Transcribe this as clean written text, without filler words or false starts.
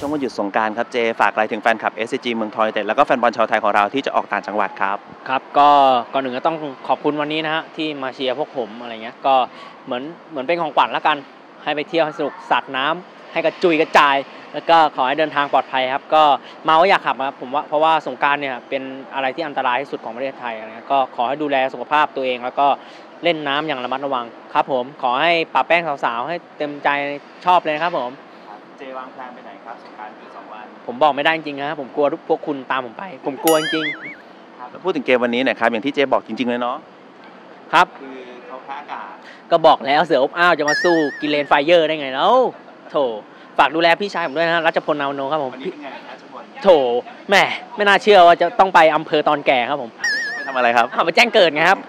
งวันหยุดสงกรานต์ครับเจฝากอะไรถึงแฟนคลับ SCG เมืองทองยูไนเต็ดแล้วก็แฟนบอลชาวไทยของเราที่จะออกต่างจังหวัดครับครับก็ก่อนหนึ่งก็ต้องขอบคุณวันนี้นะฮะที่มาเชียร์พวกผมอะไรเงี้ยก็เหมือนเป็นของขวัญละกันให้ไปเที่ยวให้สนุกสาดน้ำให้กระจุยกระจายแล้วก็ขอให้เดินทางปลอดภัยครับก็เมาก็อยากขับครับผมว่าเพราะว่าสงกรานต์เนี่ยเป็นอะไรที่อันตรายที่สุดของประเทศไทยอะไรเงี้ยก็ขอให้ดูแลสุขภาพตัวเองแล้วก็เล่นน้ำอย่างระมัดระวังครับผมขอให้ปะแป้งสาวๆให้เต็มใจชอบเลยนะครับผมเจวางแผนไปไหนครับสงกรานต์อีก2 วันผมบอกไม่ได้จริงๆนะครับผมกลัวพวกคุณตามผมไปผมกลัวจริงๆครับพูดถึงเกมวันนี้หน่อยครับอย่างที่เจบอกจริงๆเลยเนาะครับคือเขาแพ้อากาศก็บอกแล้วเสืออบอ้าวจะมาสู้กิเลนไฟเยอร์ได้ไงแล้วโถฝากดูแลพี่ชายผมด้วยนะรัชพลนาวโนครับผมวันนี้เป็นไงรัชพลโถแหมไม่น่าเชื่อว่าจะต้องไปอำเภอตอนแก่ครับผมไปทำอะไรครับไปแจ้งเกิดไงครับ